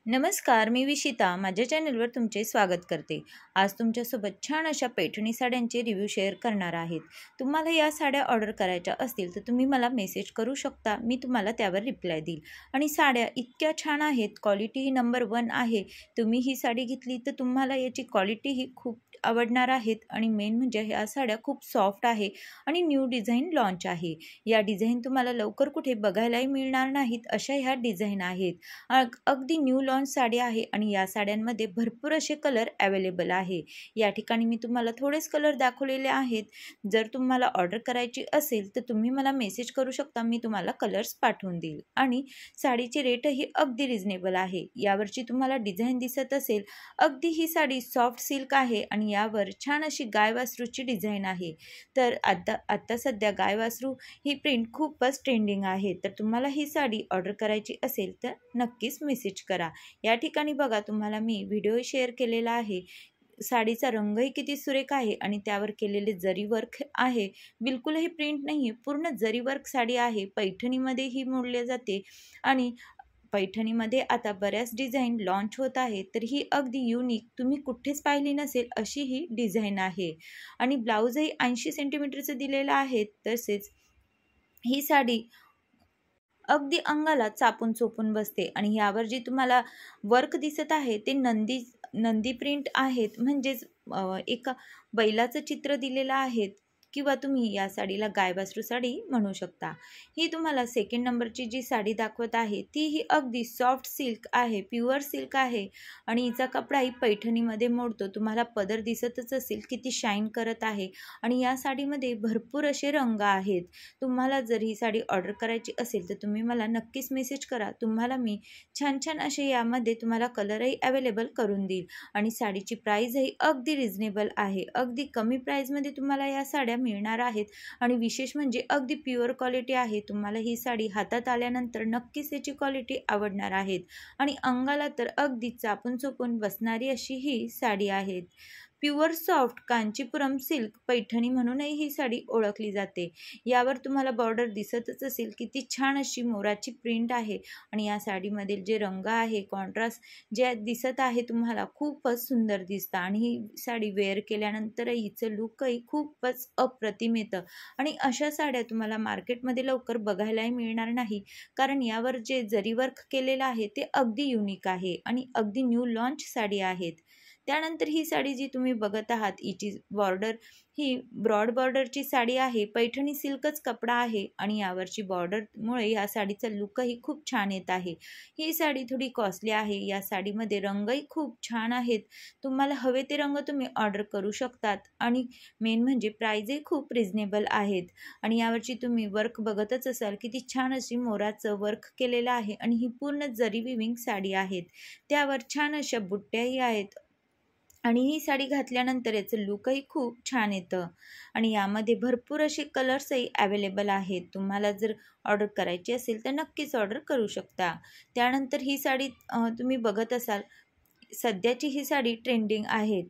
नमस्कार, मी विशिता माझ्या चॅनलवर तुमचे स्वागत करते। आज तुमच्यासोबत छान अशा पैठणी साड्यांचे रिव्ह्यू शेअर करणार आहेत। तुम्हाला या साड्या ऑर्डर करायच्या असतील तर तुम्ही मला मेसेज करू शकता, मी तुम्हाला त्यावर रिप्लाय देईल। आणि साड्या इतक्या छान आहेत, क्वालिटी ही नंबर 1 आहे। तुम्ही ही साडी घेतली तर तुम्हाला याची क्वालिटी ही खूप आवडणार आहेत। आणि मेन म्हणजे या साड्या खूप सॉफ्ट आहे आणि न्यू डिझाइन लॉन्च आहे। या डिझाइन तुम्हाला लवकर कुठे बघायलाही मिळणार नाहीत अशा ह्या डिझाइन आहेत। अगदी न्यू लॉन्च साडी आहे आणि या साड्यांमध्ये भरपूर असे कलर अवेलेबल आहे। या ठिकाणी मी तुम्हाला थोडेच कलर दाखवलेले आहेत। जर तुम्हाला ऑर्डर करायची असेल तर तुम्ही मला मेसेज करू शकता, मी तुम्हाला कलर्स पाठवून देईल। आणि साडीची रेटही अगदी रिजनेबल आहे। यावरची तुम्हाला डिझाइन दिसत असेल, अगदी ही साडी सॉफ्ट सिल्क आहे आणि यावर छान अशी गाय वासरूची डिझाइन आहे। तर आता सध्या गाय वासरू ही प्रिंट खूपच ट्रेंडिंग आहे। तर तुम्हाला ही साडी ऑर्डर करायची असेल तर नक्कीच मेसेज करा। या ठिकाणी बघा, तुम्हाला मी व्हिडिओ शेअर केलेला आहे। साडीचा रंगही किती सुरेख आहे आणि त्यावर केलेले जरी वर्क आहे, बिलकुलही प्रिंट नाही आहे, पूर्ण जरी वर्क साडी आहे। पैठणीमध्ये ही मोडले जाते आणि पैठणीमध्ये आता बऱ्याच डिझाइन लॉन्च होत आहे। तर ही अगदी युनिक, तुम्ही कुठेच पाहिली नसेल अशी ही डिझाइन आहे। आणि ब्लाऊजही 80 सेंटीमीटरचं दिलेलं आहे। तसेच ही साडी अगदी अंगाला चापून चोपून बसते। आणि यावर जी तुम्हाला वर्क दिसत आहे ते नंदी प्रिंट आहेत, म्हणजेच एका बैलाचं चित्र दिलेलं आहे। किंवा तुम्ही या साडीला गायवासरू साडी म्हणू शकता। ही तुम्हाला सेकंड नंबरची जी साडी दाखवत आहे ती ही अगदी सॉफ्ट सिल्क आहे, प्युअर सिल्क आहे। आणि हिचा कपडाही पैठणीमध्ये मोडतो। तुम्हाला पदर दिसतच असेल किती शाईन करत आहे। आणि या साडीमध्ये भरपूर असे रंग आहेत। तुम्हाला जर ही साडी ऑर्डर करायची असेल तर तुम्ही मला नक्कीच मेसेज करा, तुम्हाला मी छान छान असे यामध्ये तुम्हाला कलरही अवेलेबल करून देईल। आणि साडीची प्राईजही अगदी रिजनेबल आहे, अगदी कमी प्राईजमध्ये तुम्हाला या साड्या मिळणार आहेत। आणि विशेष म्हणजे अगदी प्युअर क्वालिटी आहे। तुम्हाला ही साडी हातात आल्यानंतर नक्कीच याची क्वालिटी आवडणार आहेत। आणि अंगाला तर अगदी चापून चोपून बसणारी अशी ही साडी आहे। Pure soft Kanchipuram silk Paithani म्हणूनही ही साडी ओळखली जाते। यावर तुम्हाला बॉर्डर दिसतच असेल किती छान अशी मोराची प्रिंट आहे। आणि या साडीमधील जे रंग आहे, कॉन्ट्रास्ट जे दिसत आहे तुम्हाला खूपच सुंदर दिसतं। आणि ही साडी वेअर केल्यानंतर हिचं लुकही खूपच अप्रतिम येतं। आणि अशा साड्या तुम्हाला मार्केटमध्ये लवकर बघायलाही मिळणार नाही, कारण यावर जे जरी वर्क केलेलं आहे ते अगदी युनिक आहे आणि अगदी न्यू लॉन्च साडी आहेत। त्यानंतर ही साडी जी तुम्ही बघत आहात, हिची बॉर्डर ही ब्रॉड बॉर्डरची साडी आहे। पैठणी सिल्कच कपडा आहे आणि यावरची बॉर्डरमुळे या साडीचा लुकही खूप छान येत आहे। ही साडी थोडी कॉस्टली आहे। या साडीमध्ये रंगही खूप छान आहेत। तुम्हाला हवे ते रंग तुम्ही ऑर्डर करू शकतात। आणि मेन म्हणजे प्राईजही खूप रिजनेबल आहेत। आणि यावरची तुम्ही वर्क बघतच असाल किती छान अशी मोराचं वर्क केलेलं आहे। आणि ही पूर्ण जरी विविंग साडी आहेत, त्यावर छान अशा बुट्ट्याही आहेत। आणि ही साडी घातल्यानंतर याचं लुकही खूप छान येतं। आणि यामध्ये भरपूर असे कलर्सही अवेलेबल आहेत। तुम्हाला जर ऑर्डर करायची असेल तर नक्कीच ऑर्डर करू शकता। त्यानंतर ही साडी तुम्ही बघत असाल, सध्याची ही साडी ट्रेंडिंग आहेत।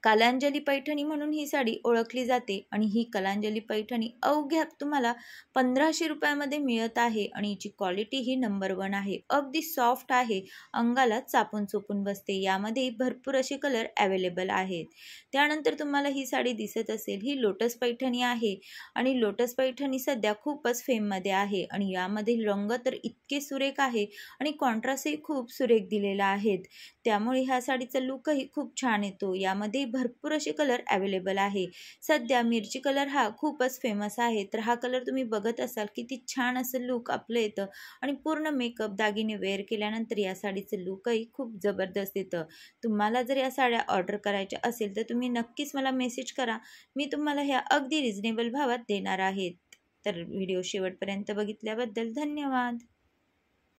कलांजली पैठणी म्हणून ही साडी ओळखली जाते। आणि ही कलांजली पैठणी अवघ्या तुम्हाला 1500 रुपयामध्ये मिळत आहे। आणि हिची क्वालिटी ही नंबर 1 आहे, अगदी सॉफ्ट आहे, अंगाला चापून चोपून बसते। यामध्ये भरपूर असे कलर अवेलेबल आहेत। त्यानंतर तुम्हाला ही साडी दिसत असेल, ही लोटस पैठणी आहे। आणि लोटस पैठणी सध्या खूपच फेममध्ये आहे। आणि यामध्ये रंग तर इतके सुरेख आहे आणि कॉन्ट्रास्टही खूप सुरेख दिलेला आहे। त्यामुळे ह्या साडीचा लुकही खूप छान येतो। यामध्ये भरपूर असे कलर अवेलेबल आहे। सध्या मिरची कलर हा खूपच फेमस आहे। तर हा कलर तुम्ही बघत असाल किती छान असं लुक आपलं येतं। आणि पूर्ण मेकअप दागिने वेअर केल्यानंतर या साडीचं लुकही खूप जबरदस्त येतं। तुम्हाला जर या साड्या ऑर्डर करायच्या असेल तर तुम्ही नक्कीच मला मेसेज करा, मी तुम्हाला ह्या अगदी रिजनेबल भावात देणार आहे। तर व्हिडिओ शेवटपर्यंत बघितल्याबद्दल धन्यवाद।